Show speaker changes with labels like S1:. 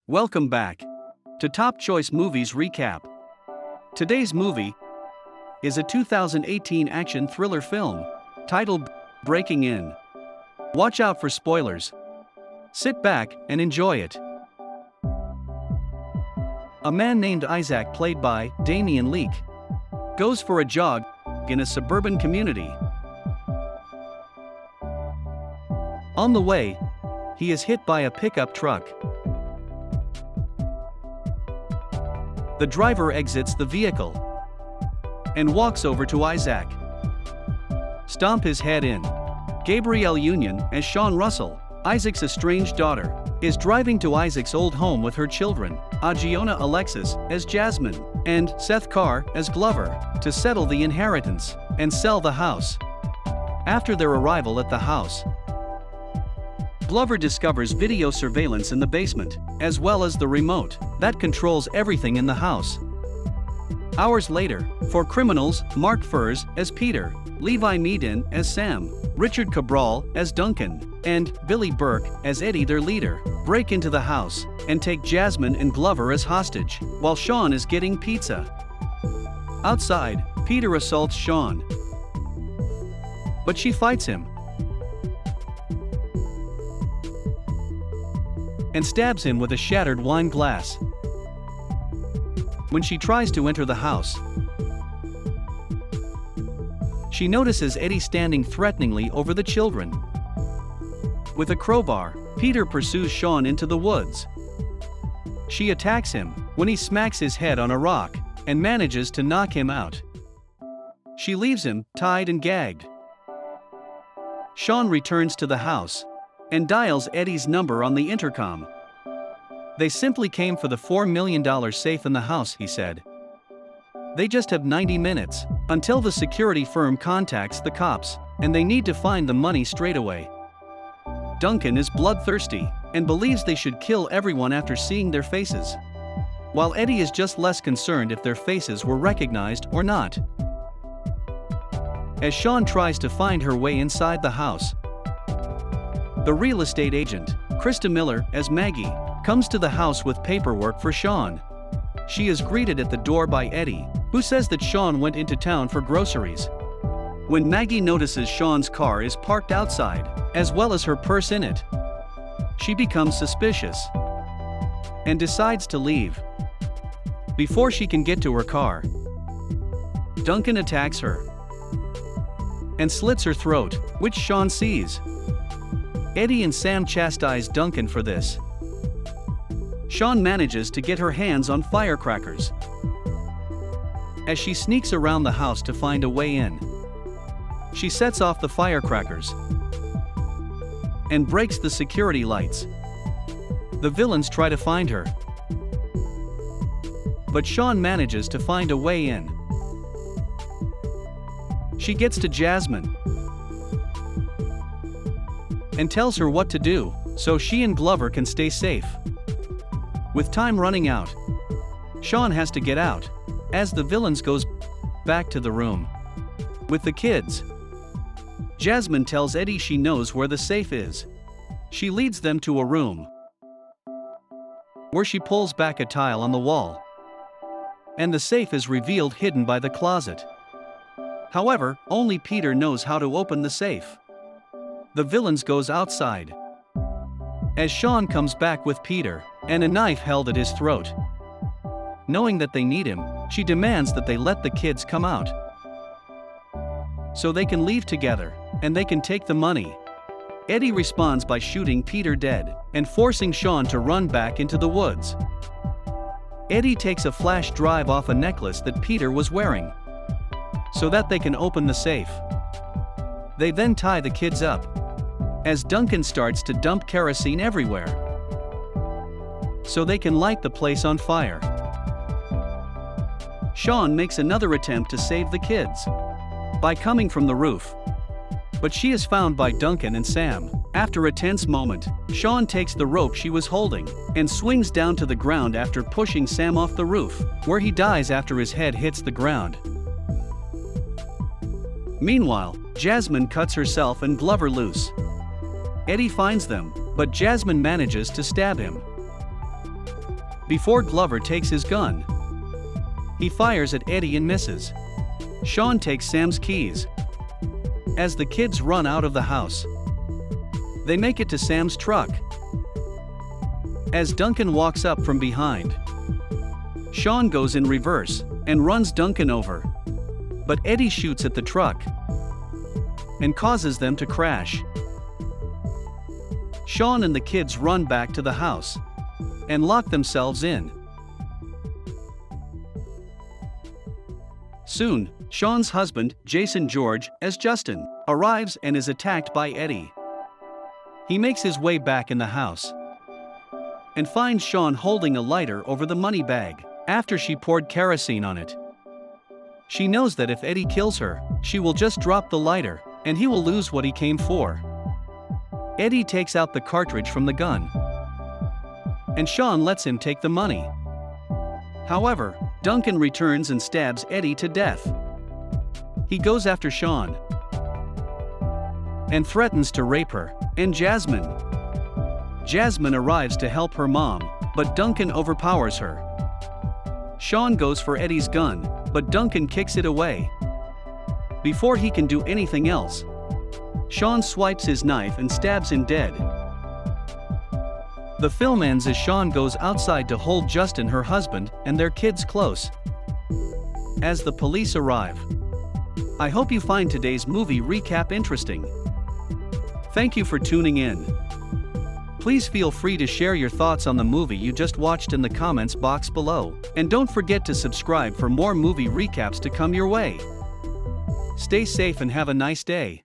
S1: Welcome back to Top Choice Movies Recap. Today's movie is a 2018 action thriller film titled Breaking In. Watch out for spoilers. Sit back and enjoy it. A man named Isaac, played by Damian Leake, goes for a jog in a suburban community. On the way, he is hit by a pickup truck. The driver exits the vehicle and walks over to Isaac. Stomp his head in. Gabrielle Union as Shaun Russell, Isaac's estranged daughter, is driving to Isaac's old home with her children, Agiona Alexis as Jasmine, and Seth Carr as Glover, to settle the inheritance and sell the house. After their arrival at the house, Glover discovers video surveillance in the basement, as well as the remote that controls everything in the house. Hours later, four criminals, Mark Furs as Peter, Levi Meaden as Sam, Richard Cabral as Duncan, and Billy Burke as Eddie, their leader, break into the house and take Jasmine and Glover as hostage, while Shaun is getting pizza. Outside, Peter assaults Shaun, but she fights him and stabs him with a shattered wine glass. When she tries to enter the house, she notices Eddie standing threateningly over the children. With a crowbar, Peter pursues Shaun into the woods. She attacks him when he smacks his head on a rock and manages to knock him out. She leaves him tied and gagged. Shaun returns to the house and dials Eddie's number on the intercom. They simply came for the $4 million safe in the house, he said. They just have 90 minutes until the security firm contacts the cops, and they need to find the money straight away. Duncan is bloodthirsty and believes they should kill everyone after seeing their faces, while Eddie is just less concerned if their faces were recognized or not. As Shaun tries to find her way inside the house, the real estate agent, Krista Miller as Maggie, comes to the house with paperwork for Shaun. She is greeted at the door by Eddie, who says that Shaun went into town for groceries. When Maggie notices Shaun's car is parked outside, as well as her purse in it, she becomes suspicious and decides to leave. Before she can get to her car, Duncan attacks her and slits her throat, which Shaun sees. Eddie and Sam chastise Duncan for this. Shaun manages to get her hands on firecrackers. As she sneaks around the house to find a way in, she sets off the firecrackers and breaks the security lights. The villains try to find her, but Shaun manages to find a way in. She gets to Jasmine and tells her what to do, so she and Glover can stay safe. With time running out, Shaun has to get out, as the villains goes back to the room with the kids. Jasmine tells Eddie she knows where the safe is. She leads them to a room where she pulls back a tile on the wall, and the safe is revealed hidden by the closet. However, only Peter knows how to open the safe. The villains goes outside, as Shaun comes back with Peter and a knife held at his throat. Knowing that they need him, she demands that they let the kids come out so they can leave together and they can take the money. Eddie responds by shooting Peter dead and forcing Shaun to run back into the woods. Eddie takes a flash drive off a necklace that Peter was wearing so that they can open the safe. They then tie the kids up, as Duncan starts to dump kerosene everywhere so they can light the place on fire. Shaun makes another attempt to save the kids by coming from the roof, but she is found by Duncan and Sam. After a tense moment, Shaun takes the rope she was holding and swings down to the ground after pushing Sam off the roof, where he dies after his head hits the ground. Meanwhile, Jasmine cuts herself and Glover loose. Eddie finds them, but Jasmine manages to stab him. before Glover takes his gun. He fires at Eddie and misses. Shaun takes Sam's keys. As the kids run out of the house, they make it to Sam's truck. As Duncan walks up from behind, Shaun goes in reverse and runs Duncan over. But Eddie shoots at the truck and causes them to crash. Shaun and the kids run back to the house and lock themselves in. Soon, Shaun's husband, Jason George, as Justin, arrives and is attacked by Eddie. He makes his way back in the house and finds Shaun holding a lighter over the money bag after she poured kerosene on it. She knows that if Eddie kills her, she will just drop the lighter, and he will lose what he came for. Eddie takes out the cartridge from the gun, and Shaun lets him take the money. However, Duncan returns and stabs Eddie to death. He goes after Shaun and threatens to rape her and Jasmine. Jasmine arrives to help her mom, but Duncan overpowers her. Shaun goes for Eddie's gun, but Duncan kicks it away. Before he can do anything else, Shaun swipes his knife and stabs him dead. The film ends as Shaun goes outside to hold Justin, her husband, and their kids close as the police arrive. I hope you find today's movie recap interesting. Thank you for tuning in. Please feel free to share your thoughts on the movie you just watched in the comments box below, and don't forget to subscribe for more movie recaps to come your way. Stay safe and have a nice day.